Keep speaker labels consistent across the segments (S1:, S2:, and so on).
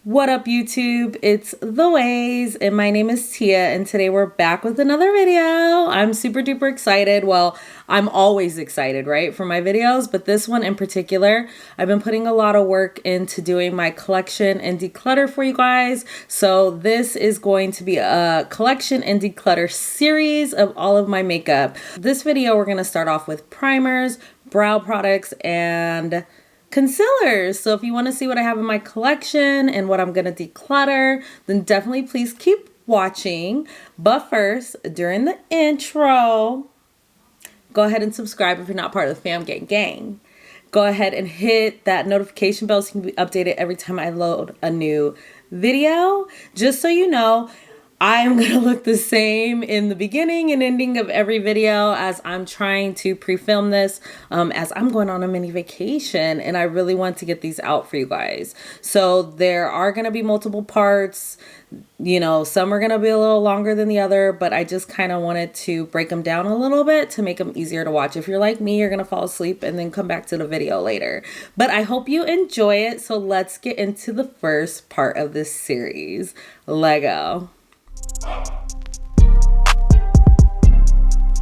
S1: What up, YouTube? It's the Ways, and my name is Tia, and today we're back with another video. I'm super duper excited. Well, I'm always excited, right, for my videos, but this one in particular, I've been putting a lot of work into doing my collection and declutter for you guys. So this is going to be a collection and declutter series of all of my makeup. This video, we're going to start off with primers, brow products, and concealers. So if you want to see what I have in my collection and what I'm going to declutter, then definitely please keep watching. But first, during the intro, go ahead and subscribe if you're not part of the fam gang. Go ahead and hit that notification bell so you can be updated every time I load a new video. Just so you know, I am going to look the same in the beginning and ending of every video as I'm trying to pre-film this as I'm going on a mini vacation, and I really want to get these out for you guys. So there are going to be multiple parts. You know, some are going to be a little longer than the other, but I just kind of wanted to break them down a little bit to make them easier to watch. If you're like me, you're going to fall asleep and then come back to the video later. But I hope you enjoy it. So let's get into the first part of this series. Lego.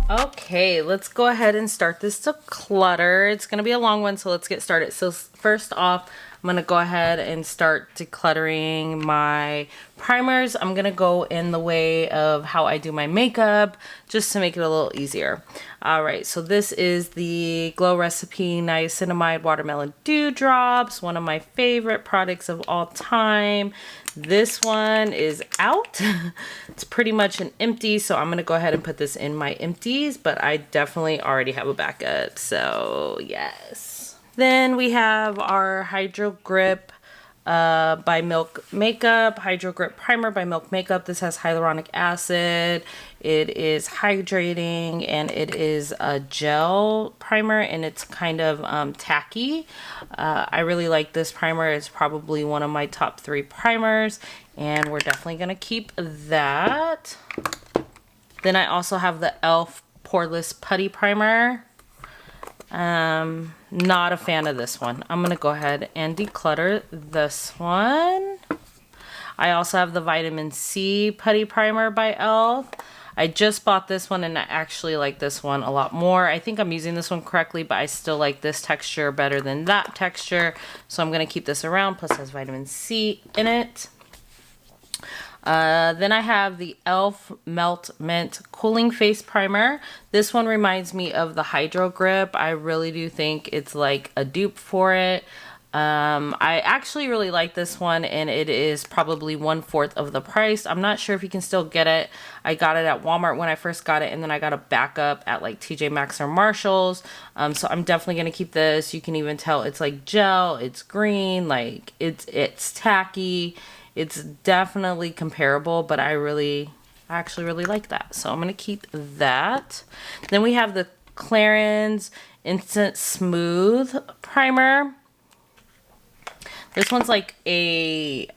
S1: Okay, let's go ahead and start this declutter. It's going to be a long one, so let's get started. So first off, I'm going to go ahead and start decluttering my primers. I'm going to go in the way of how I do my makeup just to make it a little easier. All right, so this is the Glow Recipe Niacinamide Watermelon Dewdrops, one of my favorite products of all time. This one is out. It's pretty much an empty, so I'm going to go ahead and put this in my empties, but I definitely already have a backup, so yes. Then we have our Hydro Grip by Milk Makeup, Hydro Grip Primer by Milk Makeup. This has hyaluronic acid. It is hydrating, and it is a gel primer, and it's kind of tacky. I really like this primer. It's probably one of my top 3 primers, and we're definitely going to keep that. Then I also have the e.l.f. Poreless Putty Primer. Not a fan of this one. I'm going to go ahead and declutter this one. I also have the Vitamin C Putty Primer by e.l.f. I just bought this one, and I actually like this one a lot more. I think I'm using this one correctly, but I still like this texture better than that texture. So I'm going to keep this around, plus it has vitamin C in it. Then I have the e.l.f. Melt Mint Cooling Face Primer. This one reminds me of the Hydro Grip. I really do think it's like a dupe for it. I actually really like this one, and it is probably 1/4 of the price. I'm not sure if you can still get it. I got it at Walmart when I first got it, and then I got a backup at like TJ Maxx or Marshalls. So I'm definitely going to keep this. You can even tell it's like gel, it's green, like it's tacky. It's definitely comparable, but I actually really like that. So I'm going to keep that. Then we have the Clarins Instant Smooth Primer. This one's like a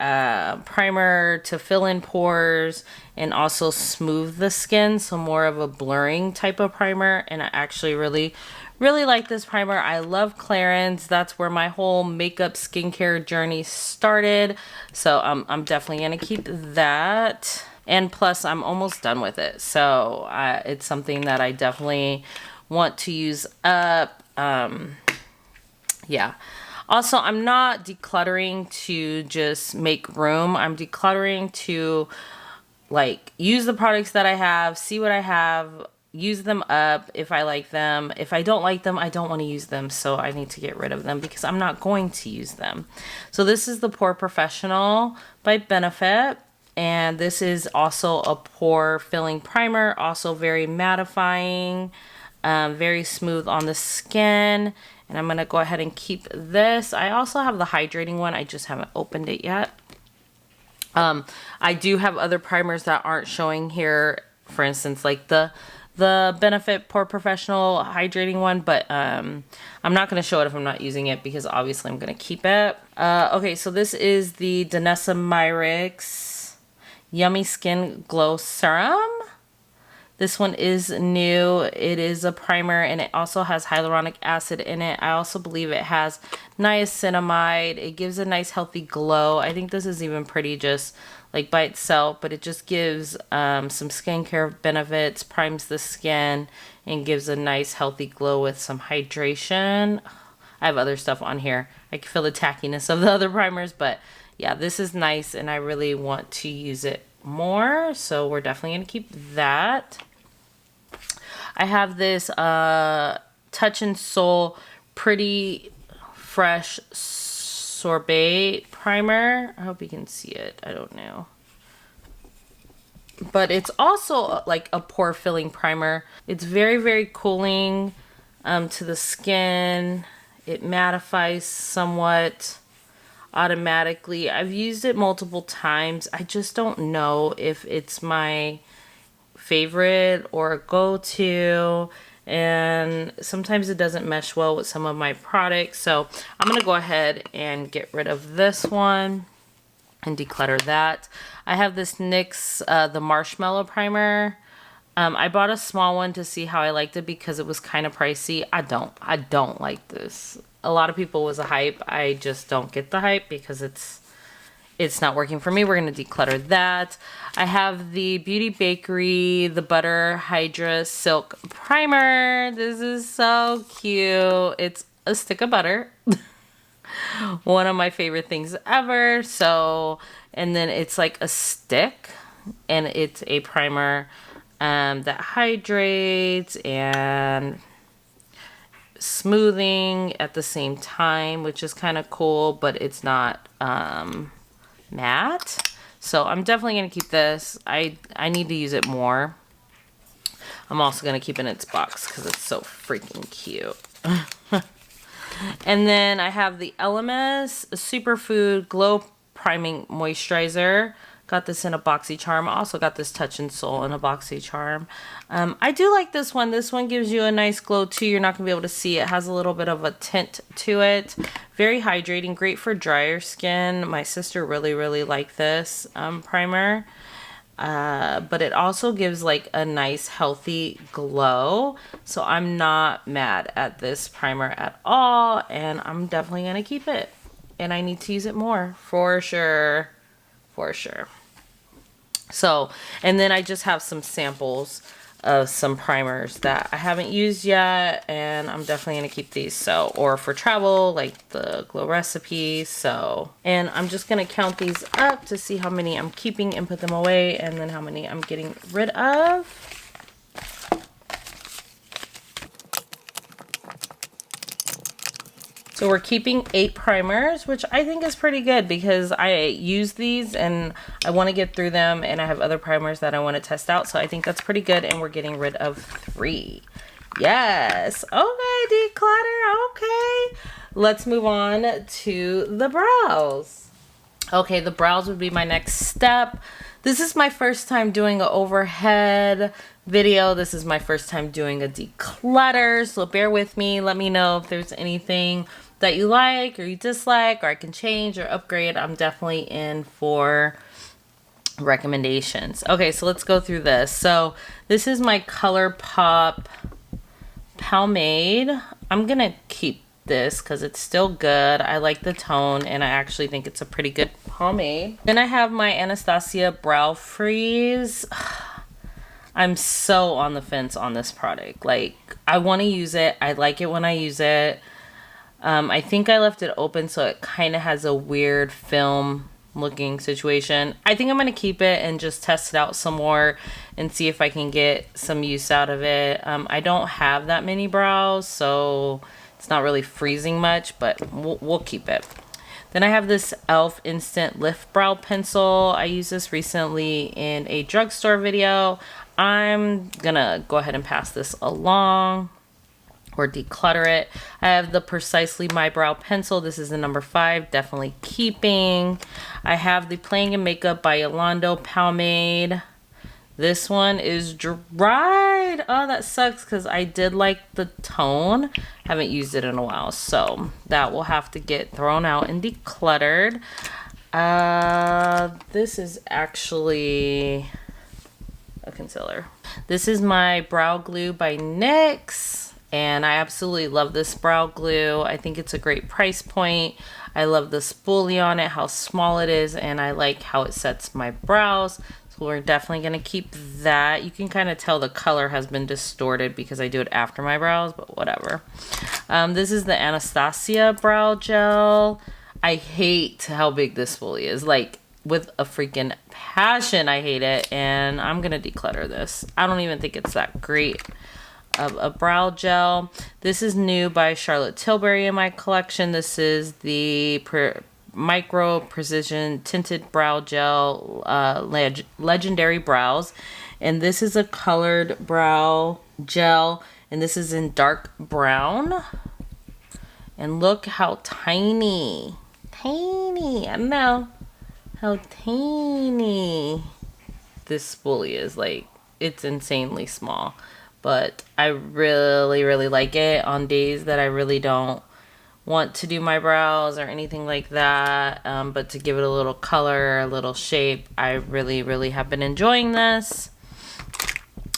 S1: primer to fill in pores and also smooth the skin, so more of a blurring type of primer, and I actually really like this primer. I love Clarins. That's where my whole makeup skincare journey started, so I'm definitely going to keep that, and plus I'm almost done with it, so it's something that I definitely want to use up. Yeah. Also, I'm not decluttering to just make room. I'm decluttering to like use the products that I have, see what I have, use them up if I like them. If I don't like them, I don't want to use them, so I need to get rid of them because I'm not going to use them. So this is the Pore Professional by Benefit, and this is also a pore filling primer, also very mattifying, very smooth on the skin. And I'm going to go ahead and keep this. I also have the hydrating one. I just haven't opened it yet. I do have other primers that aren't showing here. For instance, like the Benefit Pore Professional hydrating one. But I'm not going to show it if I'm not using it, because obviously I'm going to keep it. Okay, so this is the Danessa Myricks Yummy Skin Glow Serum. This one is new. It is a primer and it also has hyaluronic acid in it. I also believe it has niacinamide. It gives a nice healthy glow. I think this is even pretty just like by itself, but it just gives some skincare benefits, primes the skin, and gives a nice healthy glow with some hydration. I have other stuff on here. I can feel the tackiness of the other primers, but yeah, this is nice and I really want to use it more. So we're definitely going to keep that. I have this Touch and Soul Pretty Fresh Sorbet primer. I hope you can see it. I don't know. But it's also like a pore filling primer. It's very, very cooling to the skin. It mattifies somewhat automatically. I've used it multiple times. I just don't know if it's my favorite or a go-to, and sometimes it doesn't mesh well with some of my products. So I'm gonna go ahead and get rid of this one and declutter that. I have this NYX the Marshmallow Primer. I bought a small one to see how I liked it because it was kind of pricey. I don't like this. A lot of people was a hype. I just don't get the hype because it's not working for me. We're going to declutter that. I have the Beauty Bakery, the Butter Hydra Silk Primer. This is so cute. It's a stick of butter. One of my favorite things ever. So, and then it's like a stick and it's a primer that hydrates and smoothing at the same time, which is kind of cool, but it's not matte. So I'm definitely going to keep this. I need to use it more. I'm also going to keep it in its box because it's so freaking cute. And then I have the LMS Superfood Glow Priming Moisturizer. Got this in a BoxyCharm. I also got this Touch and Soul in a BoxyCharm. I do like this one. This one gives you a nice glow too. You're not going to be able to see. It has a little bit of a tint to it. Very hydrating. Great for drier skin. My sister really liked this primer. But it also gives like a nice healthy glow. So I'm not mad at this primer at all. And I'm definitely going to keep it. And I need to use it more for sure. For sure. So, and then I just have some samples of some primers that I haven't used yet, and I'm definitely going to keep these. So, or for travel, like the Glow Recipe. So, and I'm just going to count these up to see how many I'm keeping and put them away, and then how many I'm getting rid of. So we're keeping 8 primers, which I think is pretty good because I use these and I want to get through them, and I have other primers that I want to test out. So I think that's pretty good, and we're getting rid of 3. Yes. Okay, declutter. Okay. Let's move on to the brows. Okay, the brows would be my next step. This is my first time doing an overhead video. This is my first time doing a declutter, so bear with me. Let me know if there's anything that you like or you dislike or I can change or upgrade. I'm definitely in for recommendations. Okay, so let's go through this. So this is my ColourPop pomade. I'm gonna keep this because it's still good. I like the tone and I actually think it's a pretty good pomade. Then I have my Anastasia Brow Freeze. I'm so on the fence on this product. Like, I want to use it. I like it when I use it. I think I left it open so it kind of has a weird film looking situation. I think I'm going to keep it and just test it out some more and see if I can get some use out of it. I don't have that many brows, so it's not really freezing much, but we'll keep it. Then I have this e.l.f. Instant Lift Brow Pencil. I used this recently in a drugstore video. I'm gonna go ahead and pass this along or declutter it. I have the Precisely My Brow Pencil. This is the number 5, definitely keeping. I have the Playing in Makeup by Yolando pomade. This one is dried. Oh, that sucks because I did like the tone. Haven't used it in a while, so that will have to get thrown out and decluttered. This is actually a concealer. This is my brow glue by NYX, and I absolutely love this brow glue. I think it's a great price point. I love the spoolie on it, how small it is, and I like how it sets my brows. So we're definitely going to keep that. You can kind of tell the color has been distorted because I do it after my brows, but whatever. This is the Anastasia brow gel. I hate how big this spoolie is. Like, with a freaking passion, I hate it, and I'm gonna declutter this. I don't even think it's that great of a brow gel. This is new by Charlotte Tilbury in my collection. This is the Micro Precision Tinted Brow Gel, Legendary Brows, and this is a colored brow gel, and this is in dark brown. And look how tiny, I don't know how tiny this spoolie is. Like, it's insanely small, but I really like it on days that I really don't want to do my brows or anything like that, but to give it a little color, a little shape. I really have been enjoying this.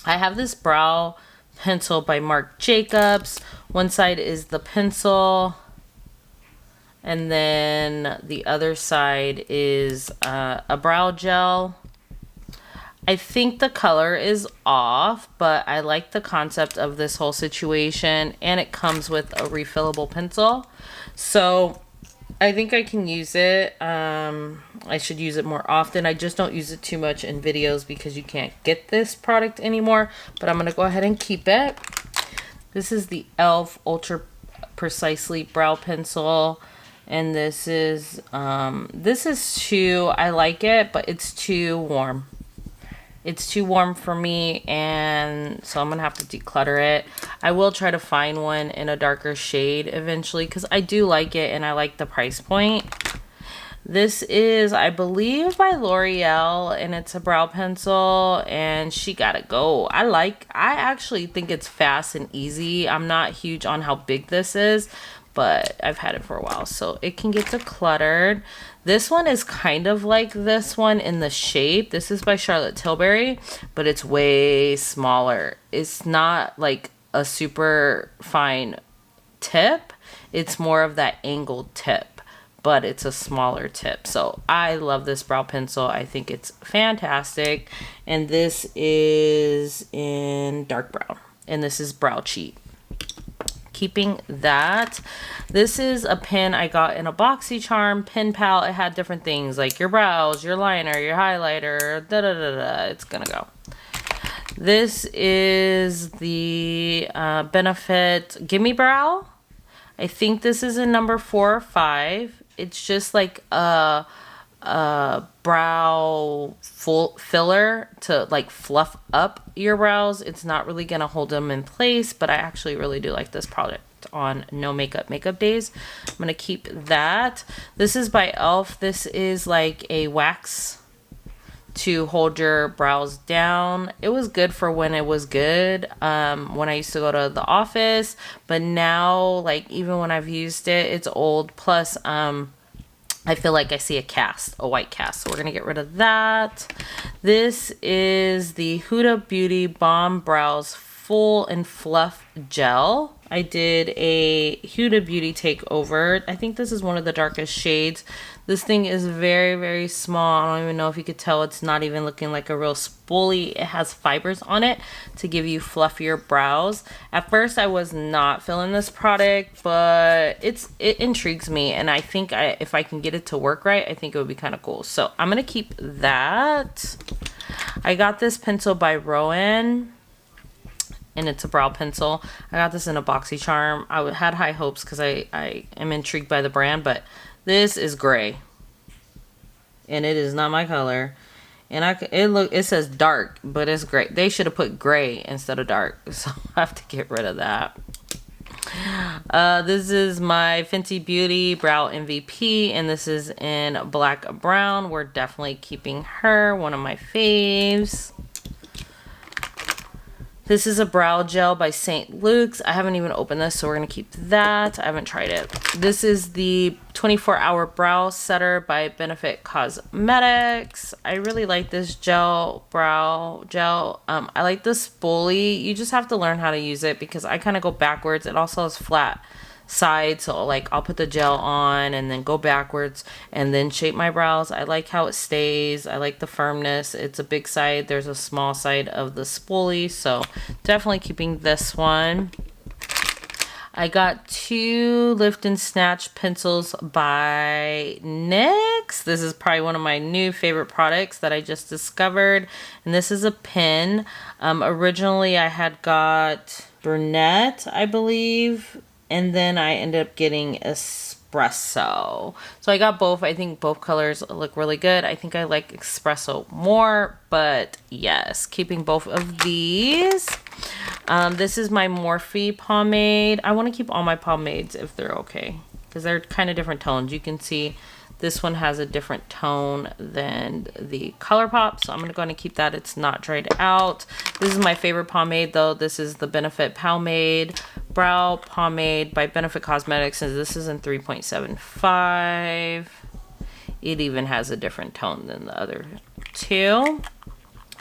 S1: I have this brow pencil by Marc Jacobs. One side is the pencil, and then the other side is a brow gel. I think the color is off, but I like the concept of this whole situation, and it comes with a refillable pencil. So I think I can use it. I should use it more often. I just don't use it too much in videos because you can't get this product anymore, but I'm going to go ahead and keep it. This is the e.l.f. Ultra Precisely Brow Pencil. And this is too, I like it, but it's too warm. It's too warm for me, and so I'm going to have to declutter it. I will try to find one in a darker shade eventually because I do like it and I like the price point. This is, I believe, by L'Oreal, and it's a brow pencil, and she gotta go. I actually think it's fast and easy. I'm not huge on how big this is, but I've had it for a while, so it can get decluttered. This one is kind of like this one in the shape. This is by Charlotte Tilbury, but it's way smaller. It's not like a super fine tip. It's more of that angled tip, but it's a smaller tip. So I love this brow pencil. I think it's fantastic. And this is in dark brown, and this is Brow Cheat. Keeping that. This is a pen I got in a BoxyCharm pen pal. It had different things like your brows, your liner, your highlighter, it's gonna go. This is the Benefit Gimme Brow. I think this is in number 4 or 5. It's just like a brow filler to like fluff up your brows. It's not really gonna hold them in place, but I actually really do like this product on no makeup days. I'm gonna keep that. This is by e.l.f. This is like a wax to hold your brows down. It was good for when it was good, when I used to go to the office, but now, like, even when I've used it, it's old. Plus I feel like I see a white cast. So we're going to get rid of that. This is the Huda Beauty Balm Brows Full and Fluff Gel. I did a Huda Beauty takeover. I think this is one of the darkest shades. This thing is very small. I don't even know if you could tell. It's not even looking like a real spoolie. It has fibers on it to give you fluffier brows. At first, I was not feeling this product, but it intrigues me, and I think if I can get it to work right, I think it would be kind of cool. So I'm gonna keep that. I got this pencil by Rowan, and it's a brow pencil. I got this in a BoxyCharm. I had high hopes because I am intrigued by the brand, but this is gray, and it is not my color. And it says dark, but it's gray. They should have put gray instead of dark, so I have to get rid of that. This is my Fenty Beauty Brow MVP, and this is in black brown. We're definitely keeping her, one of my faves. This is a brow gel by St. Luke's. I haven't even opened this, so we're going to keep that. I haven't tried it. This is the 24-hour brow setter by Benefit Cosmetics. I really like this brow gel. I like the spoolie. You just have to learn how to use it because I kind of go backwards. It also has flat side, so like I'll put the gel on and then go backwards and then shape my brows. I like how it stays. I like the firmness. It's a big side. There's a small side of the spoolie, so definitely keeping this one. I got 2 Lift and Snatch pencils by NYX. This is probably one of my new favorite products that I just discovered, and this is a pen. Originally I had got brunette, I believe, and then I ended up getting espresso. So I got both. I think both colors look really good. I think I like espresso more, but yes, keeping both of these. This is my Morphe pomade. I want to keep all my pomades if they're okay, because they're kind of different tones. You can see this one has a different tone than the ColourPop, so I'm going to go ahead and keep that. It's not dried out. This is my favorite pomade, though. This is the Benefit Pomade Brow Pomade by Benefit Cosmetics, and this is in 3.75. It even has a different tone than the other two.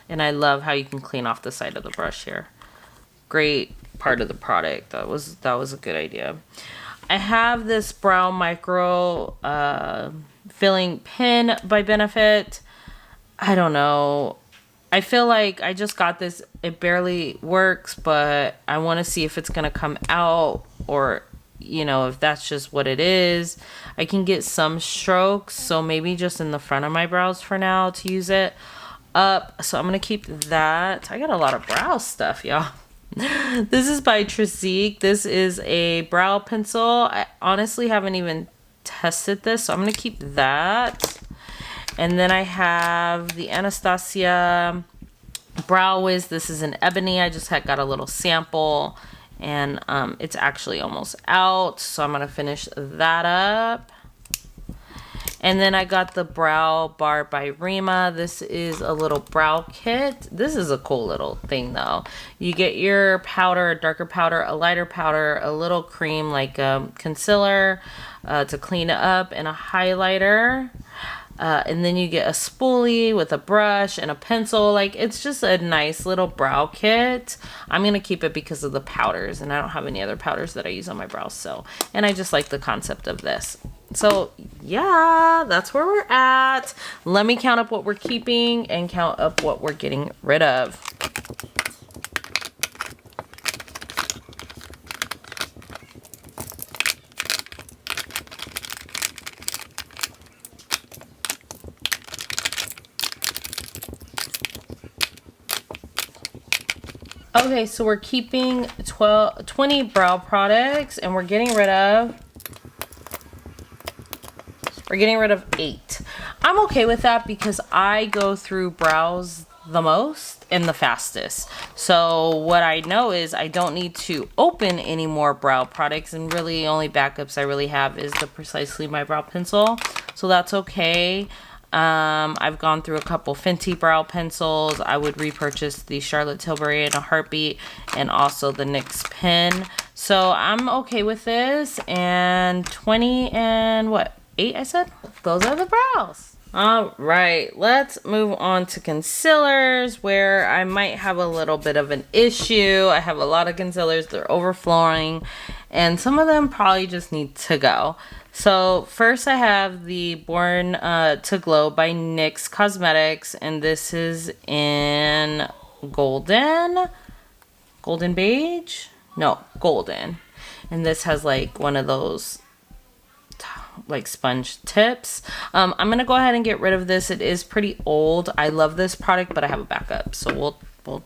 S1: And I love how you can clean off the side of the brush here. Great part of the product. That was a good idea. I have this brow micro filling pen by Benefit. I don't know. I feel like I just got this. It barely works, but I want to see if it's going to come out, or, you know, if that's just what it is. I can get some strokes, so maybe just in the front of my brows for now to use it up. So I'm going to keep that. I got a lot of brow stuff, y'all. This is by Trisique. This is a brow pencil. I honestly haven't even tested this, so I'm going to keep that. And then I have the Anastasia Brow Wiz. This is an ebony. I just got a little sample, and it's actually almost out, so I'm going to finish that up. And then I got the Brow Bar by Rima. This is a little brow kit. This is a cool little thing, though. You get your powder, a darker powder, a lighter powder, a little cream like concealer to clean it up, and a highlighter. And then you get a spoolie with a brush and a pencil. Like, it's just a nice little brow kit. I'm going to keep it because of the powders, and I don't have any other powders that I use on my brows. So, and I just like the concept of this. So yeah, that's where we're at. Let me count up what we're keeping and count up what we're getting rid of. Okay, so we're keeping 20 brow products, and we're getting rid of 8. I'm okay with that because I go through brows the most and the fastest. So what I know is I don't need to open any more brow products, and really only backups I really have is the Precisely My Brow Pencil. So that's okay. I've gone through a couple Fenty brow pencils. I would repurchase the Charlotte Tilbury in a heartbeat, and also the NYX pen. So I'm okay with this. And 20 and what? 8, I said? Those are the brows. All right, let's move on to concealers, where I might have a little bit of an issue. I have a lot of concealers. They're overflowing, and some of them probably just need to go. So first I have the Born to Glow by NYX Cosmetics, and this is in golden beige? No, golden. And this has like one of those like sponge tips. I'm gonna go ahead and get rid of this. It is pretty old. I love this product, but I have a backup, so we'll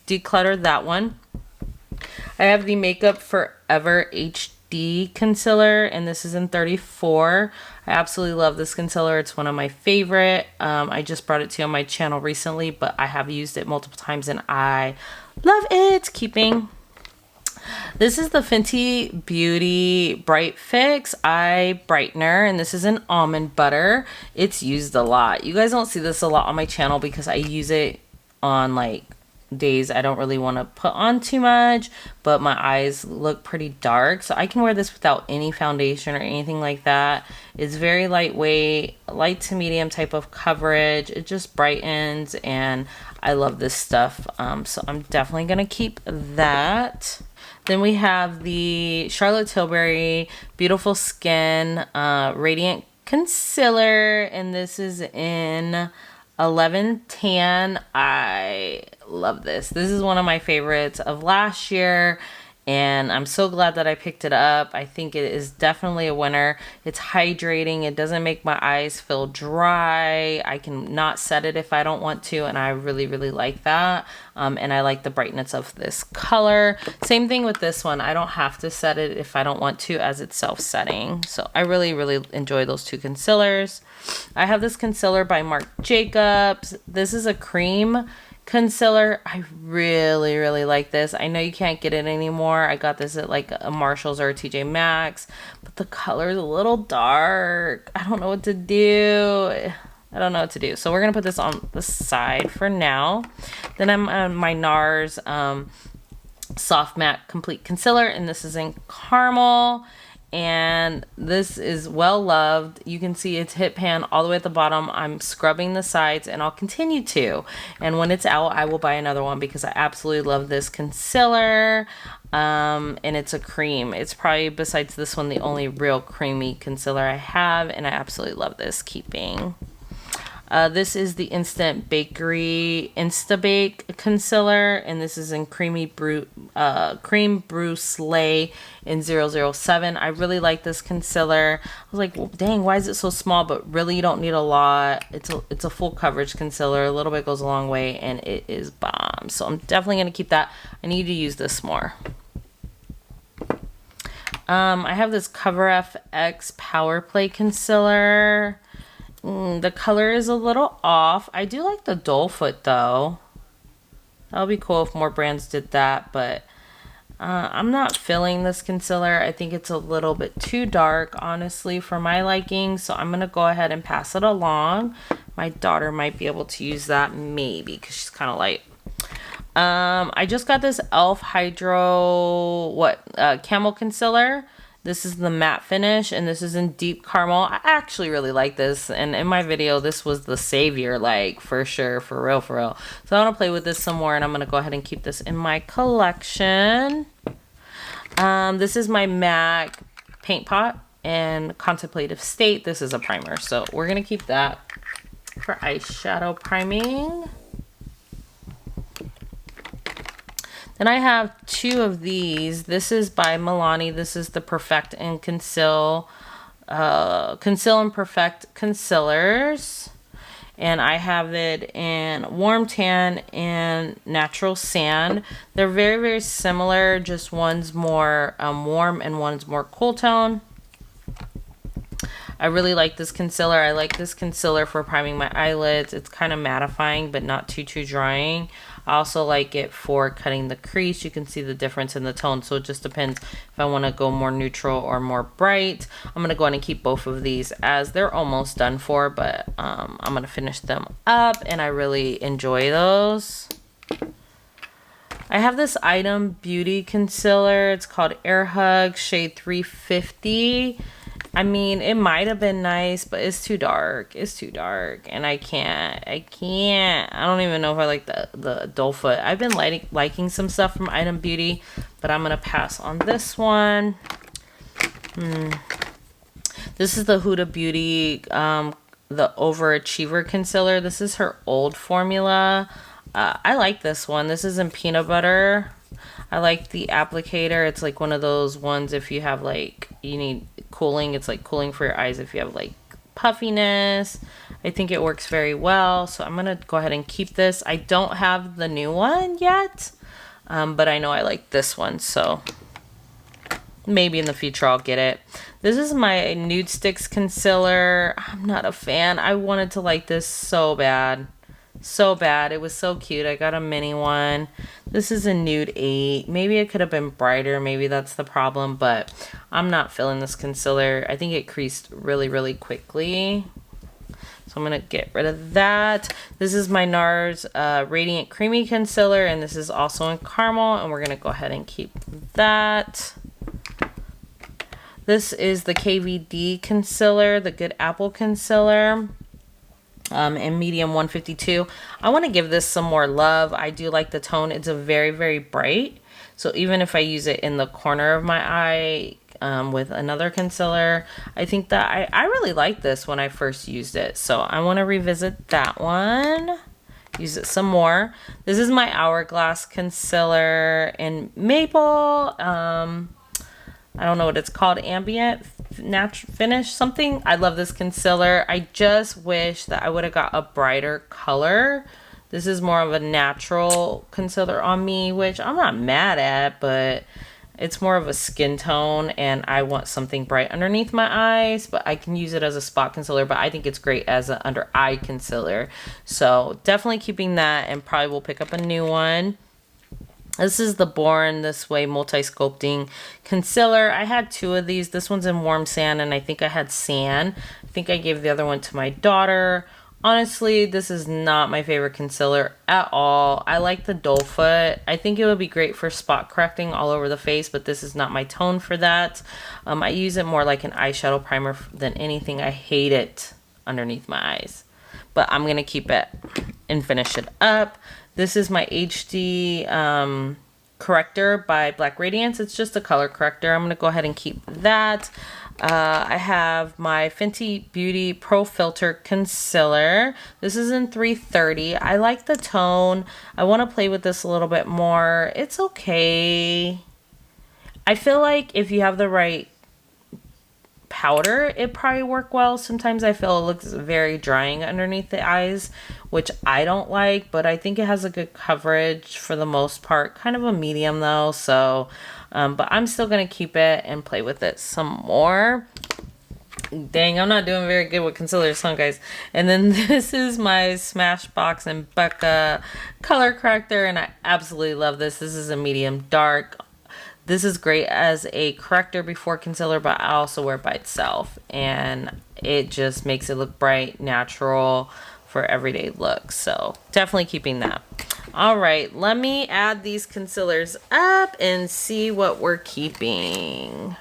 S1: declutter that one. I have the Makeup Forever HD concealer, and this is in 34. I absolutely love this concealer. It's one of my favorite. I just brought it to you on my channel recently, but I have used it multiple times and I love it. Keeping. This is the Fenty Beauty Bright Fix Eye Brightener, and this is an almond butter. It's used a lot. You guys don't see this a lot on my channel because I use it on like days I don't really want to put on too much, but my eyes look pretty dark. So I can wear this without any foundation or anything like that. It's very lightweight, light to medium type of coverage. It just brightens, and I love this stuff. So I'm definitely going to keep that. Then we have the Charlotte Tilbury Beautiful Skin Radiant Concealer, and this is in 11 Tan. I love this. This is one of my favorites of last year, and I'm so glad that I picked it up. I think it is definitely a winner. It's hydrating. It doesn't make my eyes feel dry. I can not set it if I don't want to, and I really, really like that. And I like the brightness of this color. Same thing with this one. I don't have to set it if I don't want to, as it's self-setting. So I really, really enjoy those two concealers. I have this concealer by Marc Jacobs. This is a cream concealer. I really, really like this. I know you can't get it anymore. I got this at like a Marshalls or a TJ Maxx, but the color is a little dark. I don't know what to do. So we're gonna put this on the side for now. Then I'm on my NARS Soft Matte Complete Concealer, and this is in Caramel. And this is well loved. You can see it's hit pan all the way at the bottom. I'm scrubbing the sides, and I'll continue to. And when it's out, I will buy another one because I absolutely love this concealer. And it's a cream. It's probably, besides this one, the only real creamy concealer I have, and I absolutely love this keeping. This is the Instant Bakery Instabake Concealer, and this is in Cream Brulee in 007. I really like this concealer. I was like, well, dang, why is it so small? But really, you don't need a lot. It's a full coverage concealer. A little bit goes a long way, and it is bomb. So I'm definitely going to keep that. I need to use this more. I have this Cover FX Power Play Concealer. The color is a little off. I do like the doe foot though. That would be cool if more brands did that, but I'm not feeling this concealer. I think it's a little bit too dark, honestly, for my liking. So I'm going to go ahead and pass it along. My daughter might be able to use that maybe because she's kind of light. I just got this e.l.f. Hydro Camel Concealer. This is the matte finish, and this is in Deep Caramel. I actually really like this, and in my video, this was the savior, like, for sure, for real, for real. So I want to play with this some more, and I'm going to go ahead and keep this in my collection. This is my MAC Paint Pot in Contemplative State. This is a primer, so we're going to keep that for eyeshadow priming. Then I have two of these. This is by Milani. This is the Perfect and Conceal and Perfect Concealers. And I have it in Warm Tan and Natural Sand. They're very, very similar. Just one's more warm and one's more cool tone. I really like this concealer. I like this concealer for priming my eyelids. It's kind of mattifying, but not too drying. I also like it for cutting the crease. You can see the difference in the tone, so it just depends if I want to go more neutral or more bright. I'm going to go ahead and keep both of these as they're almost done for, but I'm going to finish them up, and I really enjoy those. I have this Item Beauty concealer. It's called Air Hug Shade 350. I mean, it might have been nice, but it's too dark. It's too dark, and I can't. I don't even know if I like the doe foot. I've been liking some stuff from Item Beauty, but I'm going to pass on this one. This is the Huda Beauty, the Overachiever Concealer. This is her old formula. I like this one. This is in Peanut Butter. I like the applicator. It's like one of those ones if you have like, you need cooling. It's like cooling for your eyes if you have like puffiness. I think it works very well. So I'm going to go ahead and keep this. I don't have the new one yet, but I know I like this one. So maybe in the future I'll get it. This is my Nude Sticks Concealer. I'm not a fan. I wanted to like this so bad. So bad. It was so cute. I got a mini one. This is a nude 8. Maybe it could have been brighter. Maybe that's the problem, but I'm not feeling this concealer. I think it creased really, really quickly. So I'm going to get rid of that. This is my NARS Radiant Creamy Concealer, and this is also in caramel, and we're going to go ahead and keep that. This is the KVD Concealer, the Good Apple Concealer. In medium 152. I want to give this some more love. I do like the tone. It's a very, very bright. So even if I use it in the corner of my eye with another concealer, I think that I really liked this when I first used it. So I want to revisit that one. Use it some more. This is my Hourglass Concealer in Maple. I don't know what it's called, ambient natural finish something. I love this concealer. I just wish that I would have got a brighter color. This is more of a natural concealer on me, which I'm not mad at, but it's more of a skin tone and I want something bright underneath my eyes, but I can use it as a spot concealer, but I think it's great as an under eye concealer. So definitely keeping that, and probably will pick up a new one. This is the Born This Way Multi-Sculpting Concealer. I had two of these. This one's in Warm Sand, and I think I had Sand. I think I gave the other one to my daughter. Honestly, this is not my favorite concealer at all. I like the Doe Foot. I think it would be great for spot correcting all over the face, but this is not my tone for that. I use it more like an eyeshadow primer than anything. I hate it underneath my eyes, but I'm going to keep it and finish it up. This is my HD corrector by Black Radiance. It's just a color corrector. I'm going to go ahead and keep that. I have my Fenty Beauty Pro Filter Concealer. This is in 330. I like the tone. I want to play with this a little bit more. It's okay. I feel like if you have the right powder, it probably work well. Sometimes I feel it looks very drying underneath the eyes, which I don't like, but I think it has a good coverage for the most part. Kind of a medium though, so but I'm still gonna keep it and play with it some more. Dang, I'm not doing very good with concealers, huh, guys? And then this is my Smashbox and Becca color corrector, and I absolutely love this. This is a medium dark. This is great as a corrector before concealer, but I also wear it by itself, and it just makes it look bright, natural for everyday looks. So definitely keeping that. All right, let me add these concealers up and see what we're keeping.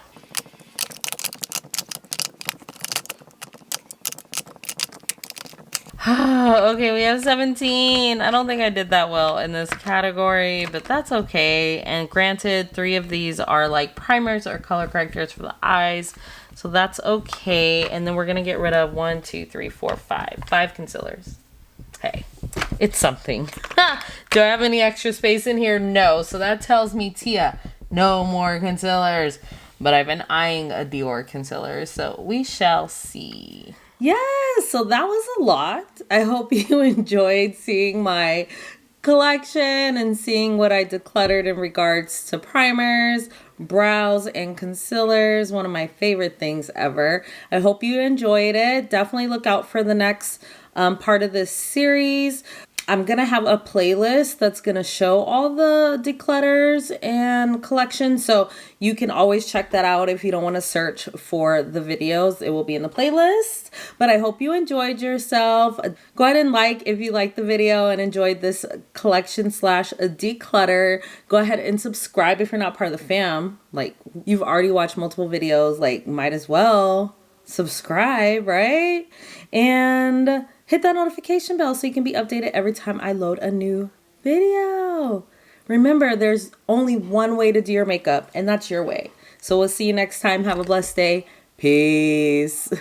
S1: Okay, we have 17. I don't think I did that well in this category, but that's okay. And granted, 3 of these are like primers or color correctors for the eyes, so that's okay. And then we're gonna get rid of 5 concealers. Hey, it's something. Do I have any extra space in here? No. So that tells me, Tia, no more concealers. But I've been eyeing a Dior concealer, so we shall see. Yes, so that was a lot. I hope you enjoyed seeing my collection and seeing what I decluttered in regards to primers, brows, and concealers. One of my favorite things ever. I hope you enjoyed it. Definitely look out for the next part of this series. I'm going to have a playlist that's going to show all the declutters and collections. So you can always check that out if you don't want to search for the videos. It will be in the playlist. But I hope you enjoyed yourself. Go ahead and like if you liked the video and enjoyed this collection / declutter. Go ahead and subscribe if you're not part of the fam. Like, you've already watched multiple videos. Like, might as well subscribe, right? And hit that notification bell so you can be updated every time I load a new video. Remember, there's only one way to do your makeup, and that's your way. So we'll see you next time. Have a blessed day. Peace.